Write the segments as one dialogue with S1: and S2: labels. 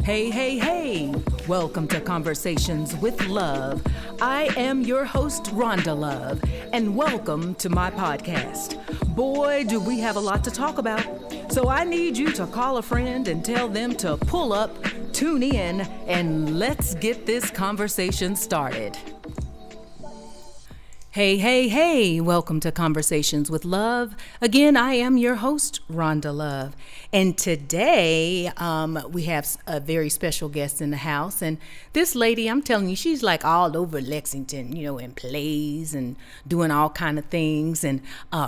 S1: Hey, hey, hey! Welcome to Conversations with Love. I am your host, Rhonda Love, and welcome to my podcast. Boy, do we have a lot to talk about. So I need you to call a friend and tell them to pull up, tune in, and let's get this conversation started. Hey, hey, hey, welcome to Conversations with Love. Again, I am your host, Rhonda Love. And today, we have a very special guest in the house. And this lady, I'm telling you, she's like all over Lexington, in plays and doing all kind of things and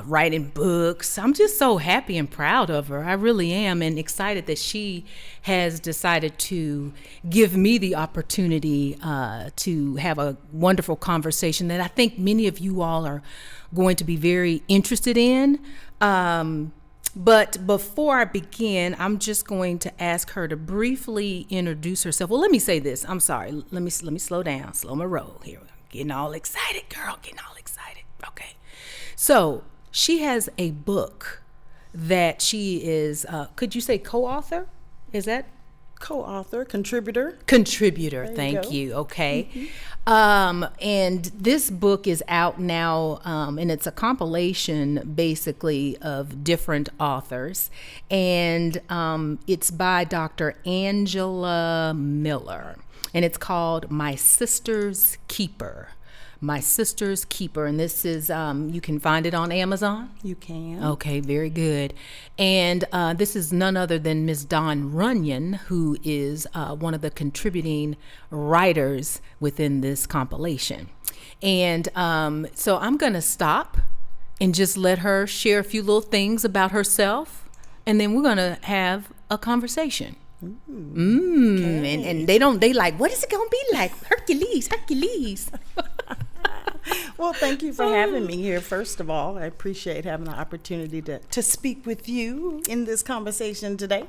S1: writing books. I'm just so happy and proud of her. I really am, and excited that she has decided to give me the opportunity to have a wonderful conversation that I think many of you all are going to be very interested in. But before I begin, I'm just going to ask her to briefly introduce herself. Well, let me say this. I'm sorry. Let me slow down, slow my roll here. Getting all excited, girl. Getting all excited. Okay. So she has a book that she is, could you say co-author? Is that?
S2: Co-author, contributor.
S1: Thank you. Okay. Mm-hmm. And this book is out now, and it's a compilation basically of different authors. And it's by Dr. Angela Miller. And it's called My Sister's Keeper. My Sister's Keeper. And this is, you can find it on Amazon?
S2: You can.
S1: Okay, very good. And this is none other than Ms. Dawn Runyon, who is one of the contributing writers within this compilation. And so I'm going to stop and just let her share a few little things about herself. And then we're going to have a conversation. Okay. And they like, what is it gonna be like? Hercules.
S2: Well, thank you for having me here. First of all, I appreciate having the opportunity to speak with you in this conversation today.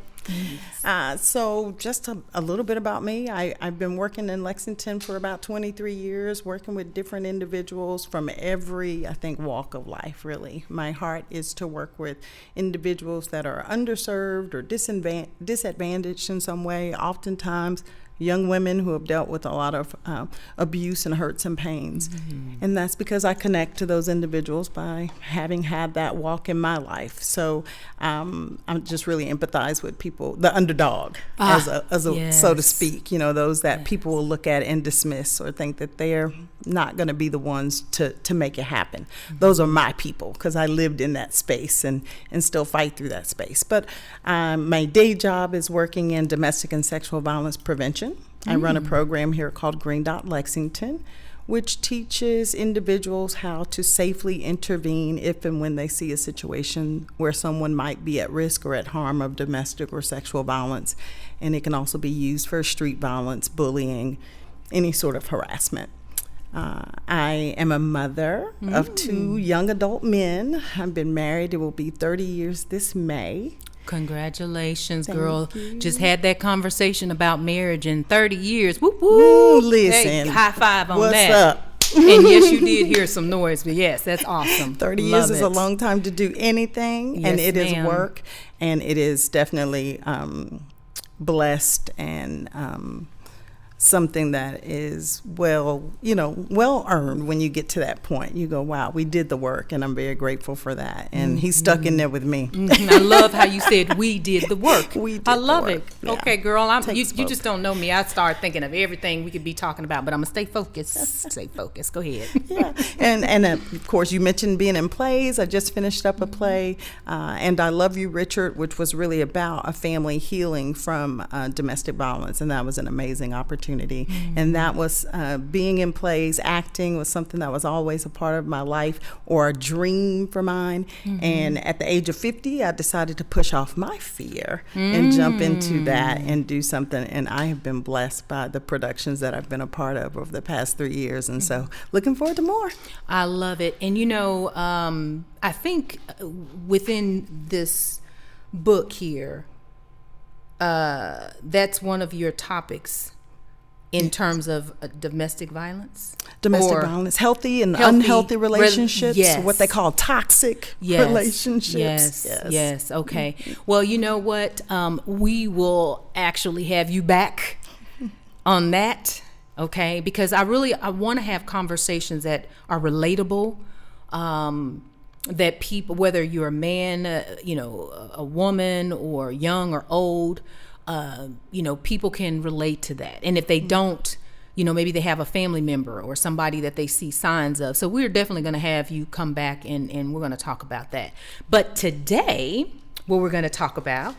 S2: Yes. So just a little bit about me. I've been working in Lexington for about 23 years, working with different individuals from every, I think, walk of life, really. My heart is to work with individuals that are underserved or disadvantaged in some way, oftentimes young women who have dealt with a lot of abuse and hurts and pains. Mm-hmm. And that's because I connect to those individuals by having had that walk in my life. So I just really empathize with people, the underdog, as a yes. so to speak, those that yes. people will look at and dismiss or think that they're not going to be the ones to make it happen. Mm-hmm. Those are my people, because I lived in that space and still fight through that space. But my day job is working in domestic and sexual violence prevention. I run a program here called Green Dot Lexington, which teaches individuals how to safely intervene if and when they see a situation where someone might be at risk or at harm of domestic or sexual violence. And it can also be used for street violence, bullying, any sort of harassment. I am a mother of 2 young adult men. I've been married. It will be 30 years this May.
S1: Congratulations,
S2: Thank
S1: girl.
S2: you.
S1: Just had that conversation about marriage in 30 years. Whoop, whoop.
S2: Listen.
S1: Hey, high five on
S2: what's
S1: that.
S2: What's up?
S1: And yes, you did hear some noise, but yes, that's awesome.
S2: 30
S1: Love
S2: years
S1: it.
S2: is a long time to do anything,
S1: yes,
S2: and it
S1: ma'am.
S2: is work, and it is definitely blessed and something that is well earned. When you get to that point, you go, wow, we did the work, and I'm very grateful for that. And he's stuck in there with me.
S1: I love how you said we did the work.
S2: I
S1: love it.
S2: Yeah.
S1: Okay, girl, you just don't know me. I start thinking of everything we could be talking about, but I'm gonna stay focused. Stay focused. Go ahead.
S2: Yeah, and of course you mentioned being in plays. I just finished up a play, and I Love You, Richard, which was really about a family healing from domestic violence, and that was an amazing opportunity. And that was being in plays, acting was something that was always a part of my life, or a dream for mine. And at the age of 50, I decided to push off my fear and jump into that and do something. And I have been blessed by the productions that I've been a part of over the past 3 years. And so looking forward to more.
S1: I love it. And I think within this book here, that's one of your topics in terms of domestic violence?
S2: Domestic violence, healthy and unhealthy relationships,
S1: yes.
S2: what they call toxic relationships.
S1: Yes. Okay. Well, you know what? We will actually have you back on that, okay? Because I want to have conversations that are relatable, that people, whether you're a man, a woman, or young or old, people can relate to that. And if they don't, maybe they have a family member or somebody that they see signs of. So we're definitely going to have you come back and we're going to talk about that. But today, what we're going to talk about,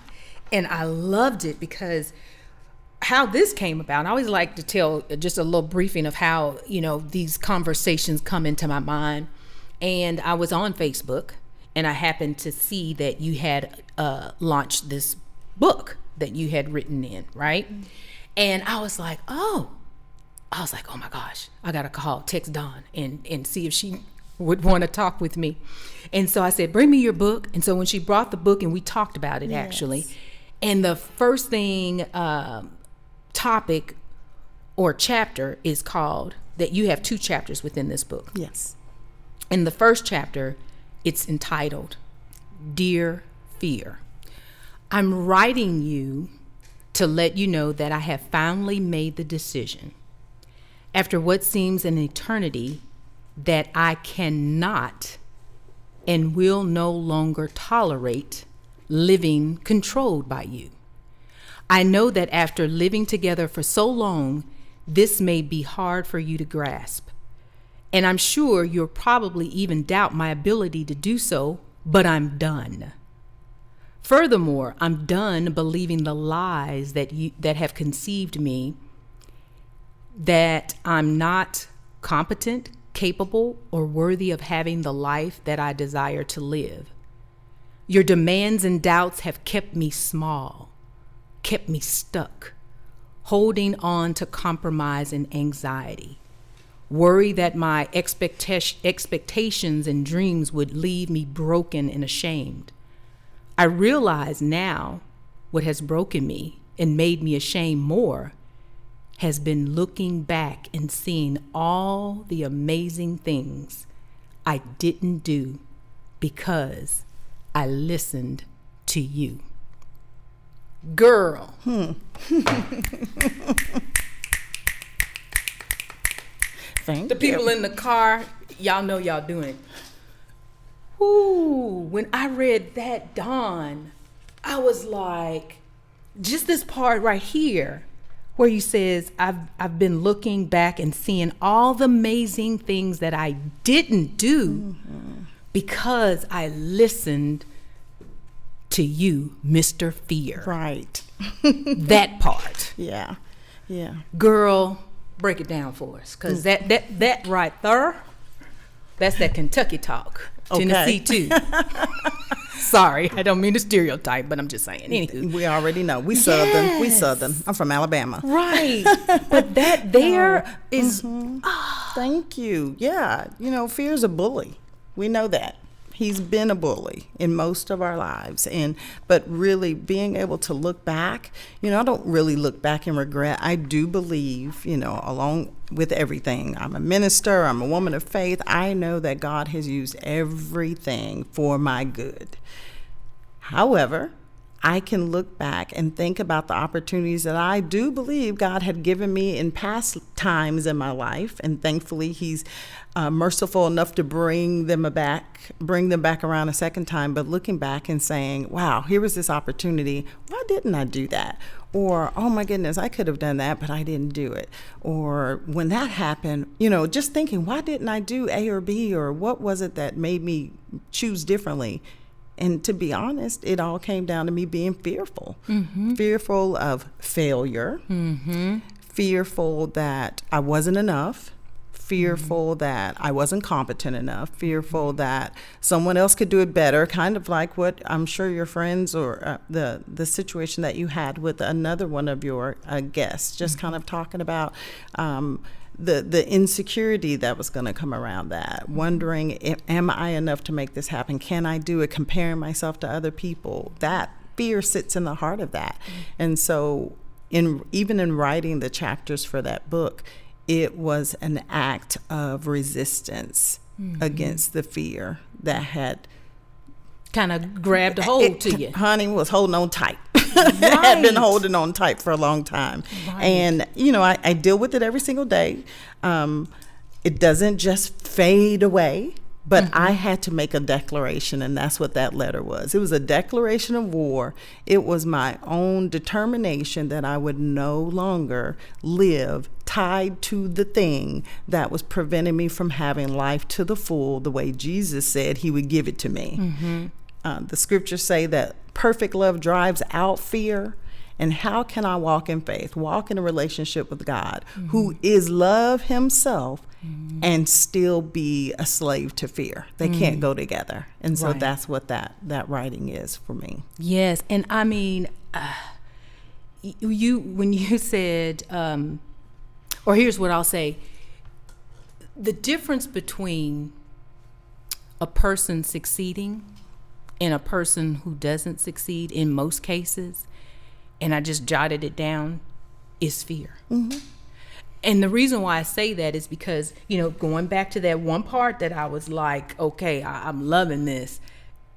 S1: and I loved it because how this came about, I always like to tell just a little briefing of how, these conversations come into my mind. And I was on Facebook and I happened to see that you had launched this book that you had written in, right? And I was like, oh my gosh, I got to text Dawn and see if she would want to talk with me. And so I said, bring me your book. And so when she brought the book and we talked about it, actually, and the first thing, topic or chapter is called, that you have 2 chapters within this book.
S2: Yes.
S1: In the first chapter, it's entitled, Dear Fear. I'm writing you to let you know that I have finally made the decision, after what seems an eternity, that I cannot and will no longer tolerate living controlled by you. I know that after living together for so long, this may be hard for you to grasp. And I'm sure you'll probably even doubt my ability to do so, but I'm done. Furthermore, I'm done believing the lies that have conceived me, that I'm not competent, capable, or worthy of having the life that I desire to live. Your demands and doubts have kept me small, kept me stuck, holding on to compromise and anxiety, worry that my expectations and dreams would leave me broken and ashamed. I realize now what has broken me and made me ashamed more has been looking back and seeing all the amazing things I didn't do because I listened to you. Girl.
S2: Thank
S1: the people
S2: you.
S1: in the car, y'all know y'all doing it. Ooh, when I read that, Dawn, I was like, just this part right here where you says, I've been looking back and seeing all the amazing things that I didn't do because I listened to you, Mr. Fear.
S2: Right.
S1: That part.
S2: Yeah.
S1: Girl, break it down for us, because that right there, that's that Kentucky talk.
S2: Okay.
S1: Tennessee too. Sorry, I don't mean to stereotype, but I'm just saying. Anywho.
S2: We already know. We Southern.
S1: Yes.
S2: We Southern. I'm from Alabama.
S1: Right. But that there is.
S2: Thank you. Yeah. Fear's a bully. We know that. He's been a bully in most of our lives. But really being able to look back, I don't really look back and regret. I do believe, along with everything, I'm a minister, I'm a woman of faith. I know that God has used everything for my good. However, I can look back and think about the opportunities that I do believe God had given me in past times in my life, and thankfully He's merciful enough to bring them back around a second time. But looking back and saying, wow, here was this opportunity. Why didn't I do that? Or, oh my goodness, I could have done that, but I didn't do it. Or when that happened, just thinking, why didn't I do A or B? Or what was it that made me choose differently? And to be honest, it all came down to me being fearful. Fearful of failure, fearful that I wasn't enough, fearful that I wasn't competent enough, fearful that someone else could do it better, kind of like what I'm sure your friends or the situation that you had with another one of your guests, just kind of talking about the insecurity that was going to come around that, wondering, am I enough to make this happen? Can I do it? Comparing myself to other people. That fear sits in the heart of that. And so even in writing the chapters for that book, it was an act of resistance against the fear that had
S1: kind of grabbed a hold to you.
S2: Honey was holding on tight.
S1: Right.
S2: Had been holding on tight for a long time.
S1: Right.
S2: And, I deal with it every single day. It doesn't just fade away, but I had to make a declaration, and that's what that letter was. It was a declaration of war. It was my own determination that I would no longer live tied to the thing that was preventing me from having life to the full the way Jesus said he would give it to me. The scriptures say that perfect love drives out fear. And how can I walk in faith, walk in a relationship with God, who is love himself, and still be a slave to fear? They can't go together. And so that's what that writing is for me.
S1: Yes. And I mean, when you said, or here's what I'll say, the difference between a person succeeding and a person who doesn't succeed in most cases, and I just jotted it down, is fear. And the reason why I say that is because, going back to that one part that I was like, okay, I'm loving this,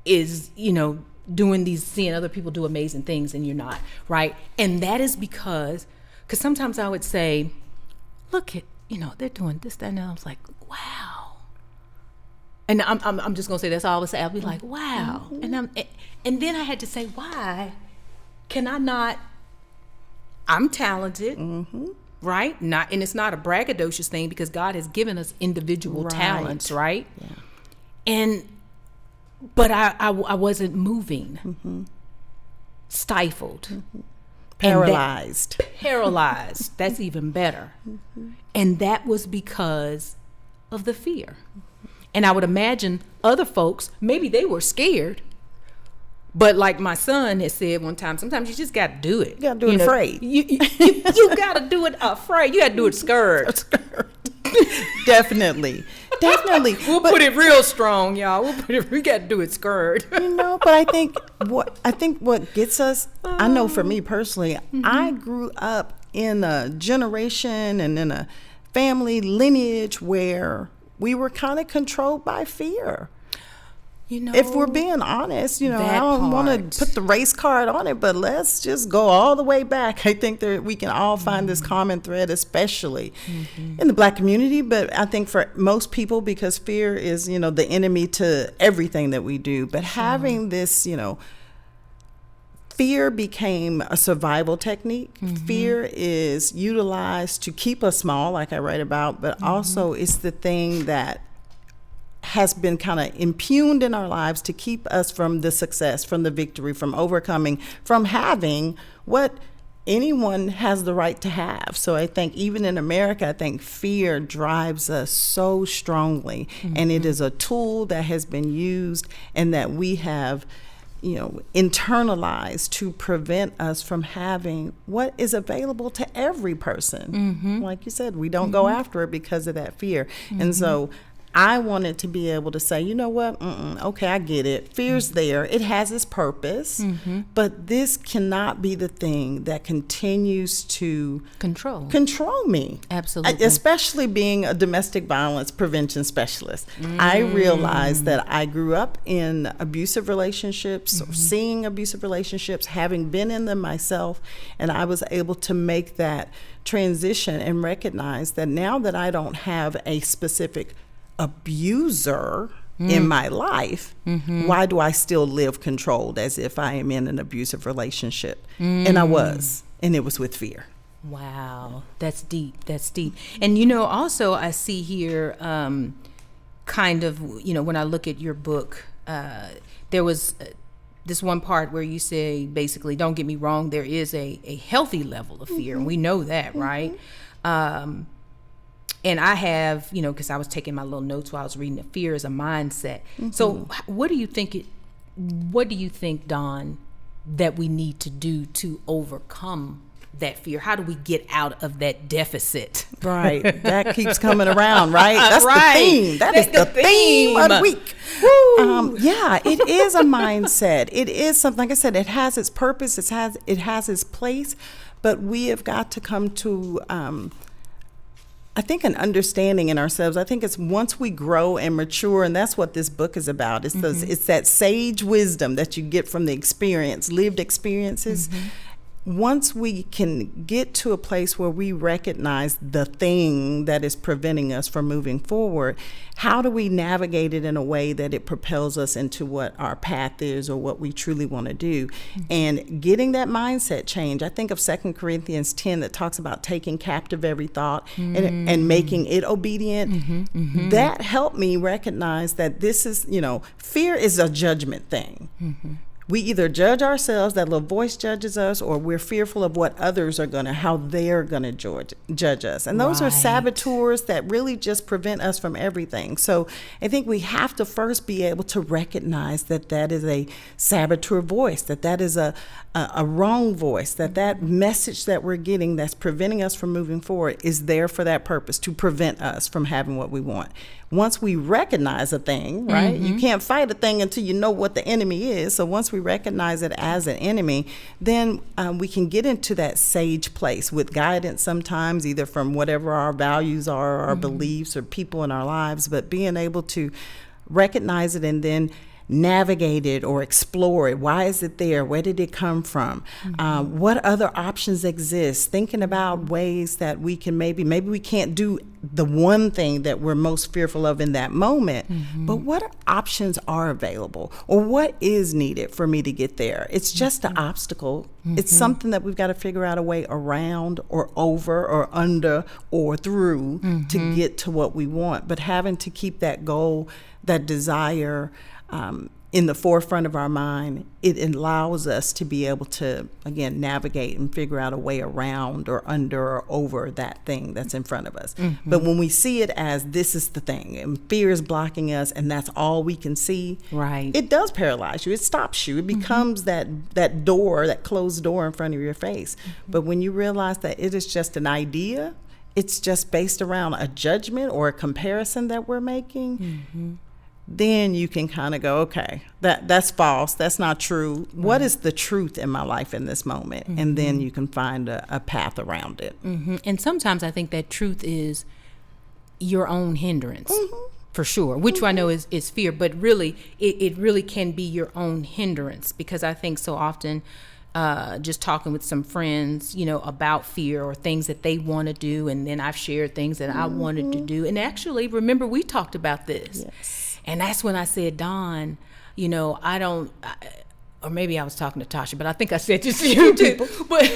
S1: is, seeing other people do amazing things and you're not, right? And that is because sometimes I would say, look at, they're doing this, that, and that. I was like, wow. And I'm just gonna say that's all I would say. I'll be like, wow. And then I had to say, why can I not? I'm talented, right? And it's not a braggadocious thing because God has given us individual talents, right? Yeah. But I wasn't moving, stifled,
S2: paralyzed.
S1: Paralyzed. That's even better. And that was because of the fear. And I would imagine other folks, maybe they were scared. But like my son has said one time, sometimes you just got to do it.
S2: You got to do it afraid.
S1: You got to do it afraid. You got to do it scared.
S2: Definitely. We'll
S1: put it real strong, y'all. We got to do it scared.
S2: But I think what gets us, I know for me personally, I grew up in a generation and in a family lineage where we were kind of controlled by fear. If we're being honest, I don't want to put the race card on it, but let's just go all the way back. I think that we can all find this common thread, especially in the Black community, but I think for most people, because fear is, the enemy to everything that we do. But having this, fear became a survival technique. Fear is utilized to keep us small, like I write about, but also it's the thing that has been kind of impugned in our lives to keep us from the success, from the victory, from overcoming, from having what anyone has the right to have. So I think even in America, I think fear drives us so strongly, and it is a tool that has been used and that we have internalized to prevent us from having what is available to every person. Like you said, we don't go after it because of that fear. And so I wanted to be able to say, you know what? Okay, I get it. Fear's there. It has its purpose, but this cannot be the thing that continues to control me.
S1: Absolutely.
S2: Especially being a domestic violence prevention specialist. I realized that I grew up in abusive relationships, seeing abusive relationships, having been in them myself, and I was able to make that transition and recognize that now that I don't have a specific abuser in my life, why do I still live controlled as if I am in an abusive relationship? And I was, and it was with fear.
S1: Wow, that's deep. And also I see here kind of, when I look at your book, there was this one part where you say, basically, don't get me wrong, there is a healthy level of fear, and we know that, right? And I have, because I was taking my little notes while I was reading it, fear is a mindset. So what do you think, Dawn, that we need to do to overcome that fear? How do we get out of that deficit?
S2: Right. That keeps coming around, right? That's
S1: right.
S2: The theme. That's the theme of the week. Yeah, it is a mindset. It is something, like I said, it has its purpose. It has its place. but we have got to come to, I think, an understanding in ourselves. I think it's once we grow and mature, and that's what this book is about. It's it's that sage wisdom that you get from the experience, lived experiences. Once we can get to a place where we recognize the thing that is preventing us from moving forward, how do we navigate it in a way that it propels us into what our path is or what we truly want to do? And getting that mindset change. I think of 2 Corinthians 10 that talks about taking captive every thought and making it obedient. That helped me recognize that this is, fear is a judgment thing. We either judge ourselves, that little voice judges us, or we're fearful of what others are how they're going to judge us. And those are saboteurs that really just prevent us from everything. So I think we have to first be able to recognize that that is a saboteur voice, that is a wrong voice, that message that we're getting that's preventing us from moving forward is there for that purpose, to prevent us from having what we want. Once we recognize a thing, right? You can't fight a thing until you know what the enemy is. So once we recognize it as an enemy, then we can get into that sage place with guidance sometimes, either from whatever our values are, our beliefs, or people in our lives, but being able to recognize it and then navigate it or explore it. Why is it there? Where did it come from? What other options exist? Thinking about ways that we can maybe we can't do the one thing that we're most fearful of in that moment, but what options are available, or what is needed for me to get there? It's just an obstacle. It's something that we've got to figure out a way around or over or under or through to get to what we want. But having to keep that goal, that desire, in the forefront of our mind, it allows us to be able to, again, navigate and figure out a way around or under or over that thing that's in front of us. But when we see it as this is the thing, and fear is blocking us, and that's all we can see, it does paralyze you. It stops you. It becomes that door, that closed door in front of your face. But when you realize that it is just an idea, it's just based around a judgment or a comparison that we're making, then you can kind of go, okay, that's false. That's not true. What is the truth in my life in this moment? And then you can find a path around it.
S1: And sometimes I think that truth is your own hindrance, for sure, which I know is fear, but really, it really can be your own hindrance, because I think so often, just talking with some friends, about fear or things that they want to do, and then I've shared things that I wanted to do. And actually, remember, we talked about this.
S2: Yes.
S1: And that's when I said, Dawn, I don't, or maybe I was talking to Tasha, but I think I said this to you too. But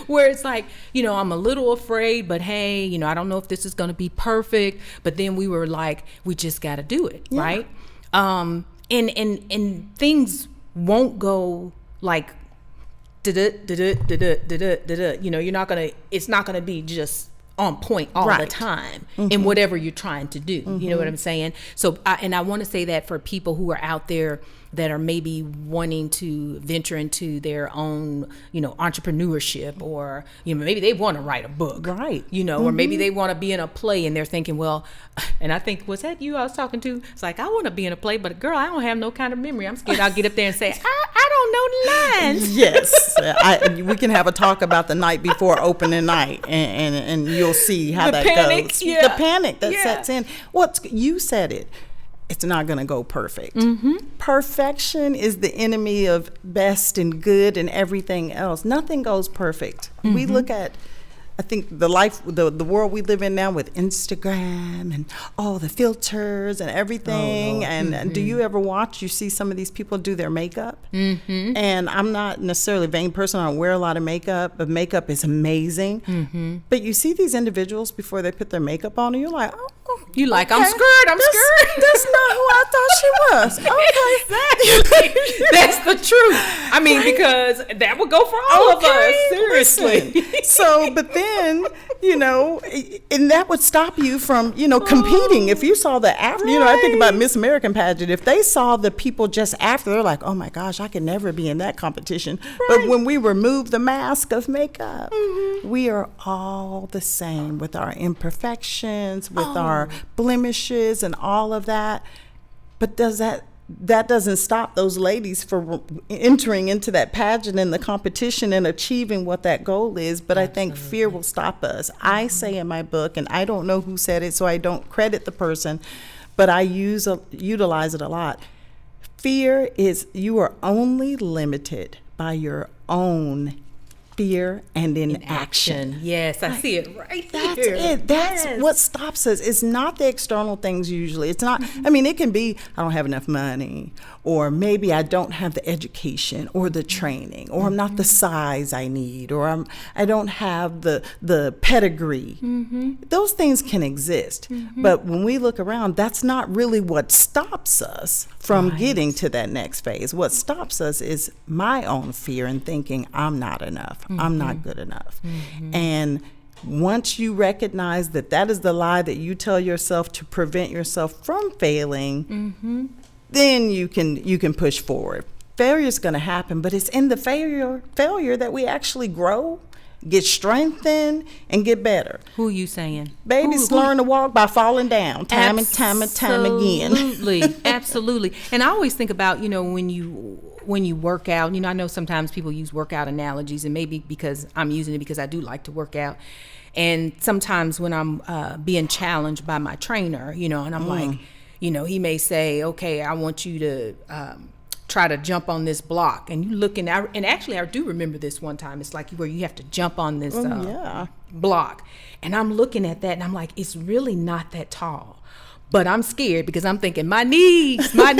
S1: where it's like, I'm a little afraid, but hey, I don't know if this is going to be perfect. But then we were like, we just got to do it, right? And things won't go like, you're not gonna. It's not gonna be just on point all the time in whatever you're trying to do. You know what I'm saying? So, I want to say that for people who are out there that are maybe wanting to venture into their own, entrepreneurship, or, maybe they want to write a book,
S2: right?
S1: Or maybe they want to be in a play, and they're thinking, well, and I think, was that you I was talking to? It's like, I want to be in a play, but girl, I don't have no kind of memory. I'm scared I'll get up there and say, I don't know the lines.
S2: Yes. We can have a talk about the night before opening night, and you'll see how that goes. The panic that sets in. You said it. It's not going to go perfect. Perfection is the enemy of best and good and everything else. Nothing goes perfect. We look at, I think, the world we live in now with Instagram and all the filters and everything. Do you ever you see some of these people do their makeup? And I'm not necessarily a vain person. I don't wear a lot of makeup, but makeup is amazing. But you see these individuals before they put their makeup on, and you're like, oh,
S1: you like, I'm scared.
S2: That's not who I thought she was. Okay.
S1: Exactly. That's the truth. I mean, because that would go for all of us. Seriously.
S2: So, but then, and that would stop you from, competing. If you saw the after, I think about Miss American pageant. If they saw the people just after, they're like, oh my gosh, I could never be in that competition. But when we remove the mask of makeup, we are all the same with our imperfections, with our blemishes and all of that. But does that that doesn't stop those ladies from entering into that pageant and the competition and achieving what that goal is. But I think fear will stop us. I say in my book, and I don't know who said it, so I don't credit the person, but I utilize it a lot. Fear is, you are only limited by your own fear and inaction.
S1: Yes, I see it right
S2: That's
S1: here.
S2: it. That's what stops us. It's not the external things usually. It's not, I mean, it can be, I don't have enough money, or maybe I don't have the education or the training, or I'm not the size I need, or I don't have the pedigree. Those things can exist. But when we look around, that's not really what stops us from getting to that next phase. What stops us is my own fear and thinking I'm not enough. I'm not good enough. And once you recognize that that is the lie that you tell yourself to prevent yourself from failing, then you can push forward. Failure is going to happen, but it's in the failure that we actually grow, get strengthened, and get better.
S1: Who are you saying?
S2: Babies learn to walk by falling down time and time again.
S1: Absolutely, absolutely. And I always think about, when you work out, I know sometimes people use workout analogies, and maybe because I'm using it because I do like to work out. And sometimes when I'm being challenged by my trainer, and I'm like, he may say, okay, I want you to try to jump on this block. And you look, and actually I do remember this one time. It's like where you have to jump on this block. And I'm looking at that and I'm like, it's really not that tall. But I'm scared because I'm thinking, my knees.
S2: Right.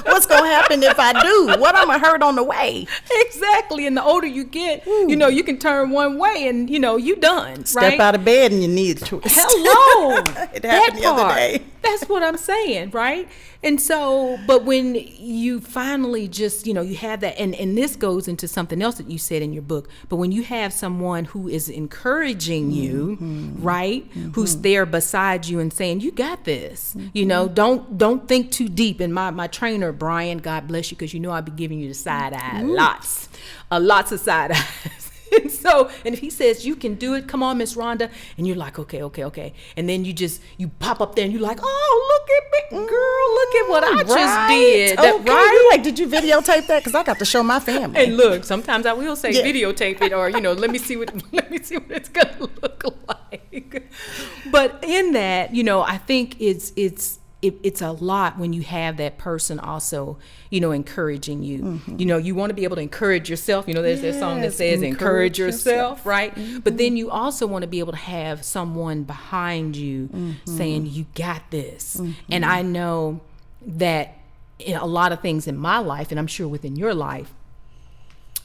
S2: What's going to happen if I do? What I'm going to hurt on the way?
S1: Exactly. And the older you get, you can turn one way and, you done.
S2: Step out of bed and your knees twist.
S1: Hello.
S2: It happened the other day.
S1: That's what I'm saying, right? And so, but when you finally just, you have that, and this goes into something else that you said in your book, but when you have someone who is encouraging you, right, who's there beside you and saying, you got this, don't think too deep. And my trainer, Brian, God bless you, because I'll be giving you the side eye, lots of side eyes. And if he says you can do it, come on, Miss Rhonda, and you're like, okay, and then you pop up there and you're like, oh, look at me, girl, look at what I just did.
S2: Okay.
S1: Right?
S2: You're like, did you videotape that? Because I got to show my family.
S1: And look, sometimes I will say videotape it, or let me see what it's gonna look like. But in that, I think it's a lot when you have that person also, encouraging you. You want to be able to encourage yourself. There's that song that says encourage yourself, right? But then you also want to be able to have someone behind you saying, you got this. And I know that in a lot of things in my life, and I'm sure within your life,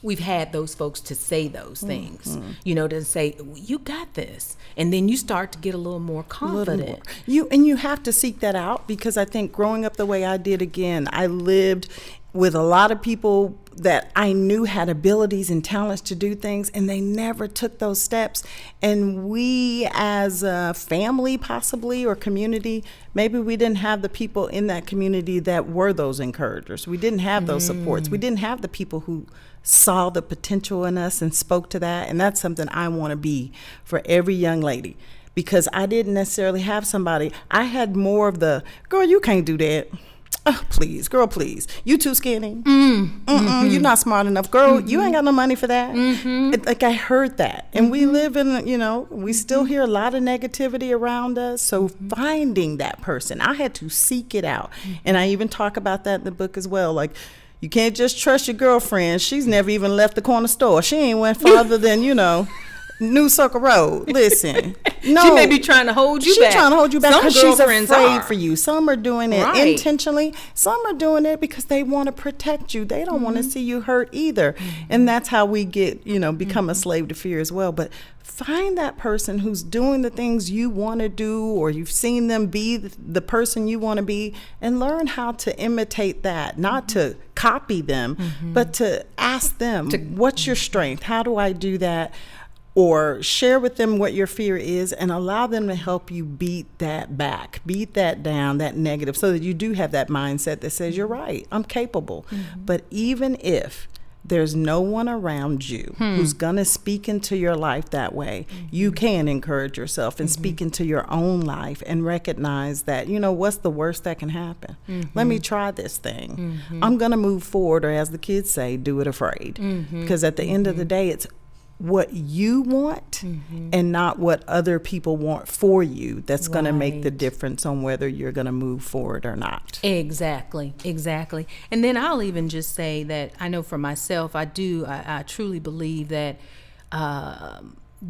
S1: we've had those folks to say those things, to say, you got this. And then you start to get a little more confident.
S2: You have to seek that out, because I think growing up the way I did, again, I lived with a lot of people that I knew had abilities and talents to do things, and they never took those steps. And we as a family possibly, or community, maybe we didn't have the people in that community that were those encouragers. We didn't have those supports. We didn't have the people who saw the potential in us and spoke to that. And that's something I want to be for every young lady, because I didn't necessarily have somebody. I had more of the, girl, you can't do that. Oh, please, girl, please. You too skinny. You're not smart enough. Girl, you ain't got no money for that. Like, I heard that. And we live in, we still hear a lot of negativity around us. So finding that person, I had to seek it out. And I even talk about that in the book as well. Like, you can't just trust your girlfriend. She's never even left the corner store. She ain't went farther than, New Circle Road. Listen. No.
S1: She may be trying to hold you back.
S2: She's trying to hold you back because she's afraid for you. Some are doing it intentionally. Some are doing it because they want to protect you. They don't want to see you hurt either. And that's how we get, become a slave to fear as well. But find that person who's doing the things you want to do, or you've seen them be the person you want to be, and learn how to imitate that, not to copy them, but to ask them, what's your strength? How do I do that? Or share with them what your fear is, and allow them to help you beat that back, beat that down, that negative, so that you do have that mindset that says, you're right, I'm capable. But even if there's no one around you who's going to speak into your life that way, you can encourage yourself and speak into your own life and recognize that, what's the worst that can happen? Let me try this thing. I'm going to move forward, or as the kids say, do it afraid. Because at the end of the day, it's what you want and not what other people want for you that's going to make the difference on whether you're going to move forward or not.
S1: Exactly. And then I'll even just say that I know for myself, I truly believe that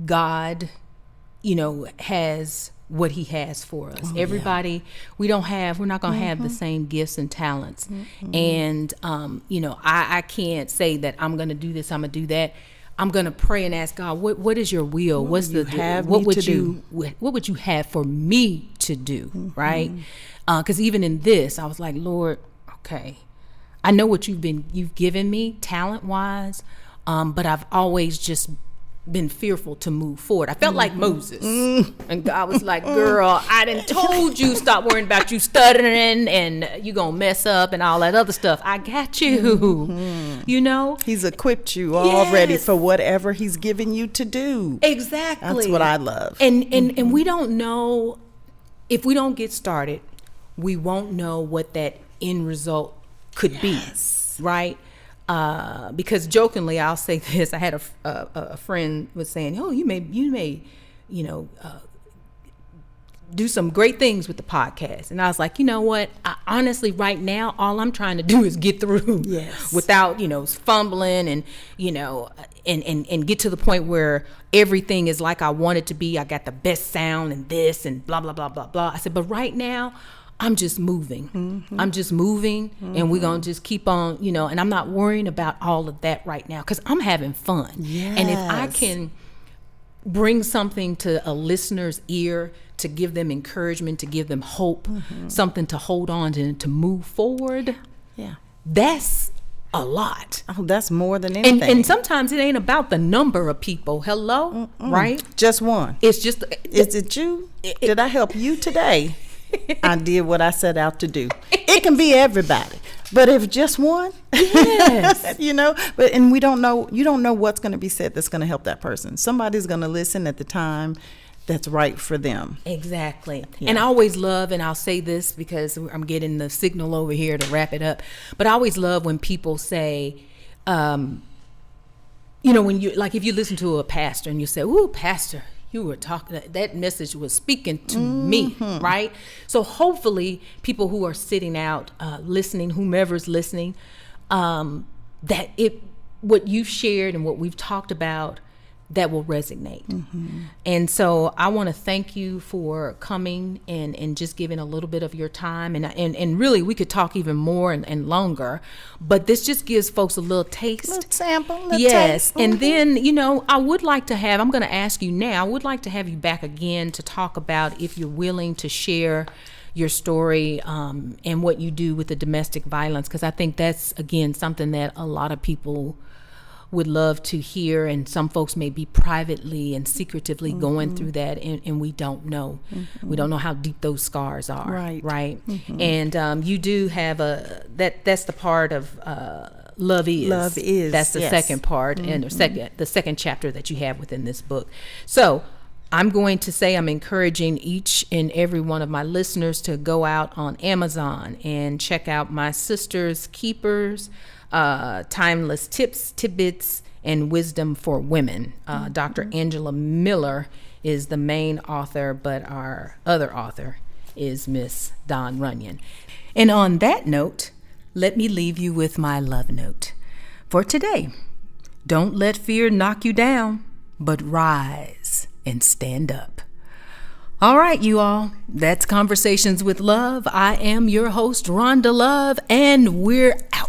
S1: God, has what he has for us. Everybody, we're not going to have the same gifts and talents. And, I can't say that I'm going to do this, I'm going to do that. I'm going to pray and ask God, what is your will? What would you have for me to do? Right? Because even in this, I was like, Lord, okay, I know what you've given me talent wise, but I've always just been fearful to move forward. I felt like Moses, and God was like, girl, I done told you, stop worrying about you stuttering and you gonna mess up and all that other stuff. I got you. He's equipped you already for whatever he's given you to do. Exactly.
S2: That's what I love.
S1: And we don't know, if we don't get started, we won't know what that end result could be, right? Because jokingly, I'll say this: I had a friend was saying, "Oh, you may, do some great things with the podcast." And I was like, you know what? Honestly, right now, all I'm trying to do is get through, without fumbling and and get to the point where everything is like I want it to be. I got the best sound and this and blah blah blah blah blah. I said, but right now, I'm just moving. I'm just moving, and we're going to just keep on, and I'm not worrying about all of that right now because I'm having fun. Yes. And if I can bring something to a listener's ear to give them encouragement, to give them hope, something to hold on to move forward, that's a lot.
S2: Oh, that's more than anything.
S1: And sometimes it ain't about the number of people. Hello? Right?
S2: Just one.
S1: It's just...
S2: Is it you? Did I help you today? I did what I set out to do. It can be everybody, but if just one,
S1: yes.
S2: But you don't know what's going to be said that's going to help that person. Somebody's going to listen at the time that's right for them.
S1: Exactly. Yeah. And I always love, and I'll say this because I'm getting the signal over here to wrap it up, but I always love when people say, when you, like, if you listen to a pastor and you say, "Ooh, pastor, you were talking, that message was speaking to me," right? So hopefully people who are sitting out, listening, whomever's listening, that what you've shared and what we've talked about, that will resonate. And so I want to thank you for coming and just giving a little bit of your time. And really, we could talk even more and longer, but this just gives folks a little taste.
S2: Little sample.
S1: Yes. Taste. And then, I would like to have, I'm going to ask you now, I would like to have you back again to talk about, if you're willing to share your story and what you do with the domestic violence, because I think that's, again, something that a lot of people would love to hear, and some folks may be privately and secretively going through that, and we don't know. We don't know how deep those scars are. Right. And you do have that's the part of Love Is. That's the second part, and the second chapter that you have within this book. So I'm going to say I'm encouraging each and every one of my listeners to go out on Amazon and check out My Sister's Keepers, Timeless Tips, Tidbits, and Wisdom for Women. Dr. Angela Miller is the main author, but our other author is Miss Dawn Runyon. And on that note, let me leave you with my love note for today. Don't let fear knock you down, but rise and stand up. All right, you all, that's Conversations with Love. I am your host, Rhonda Love, and we're out.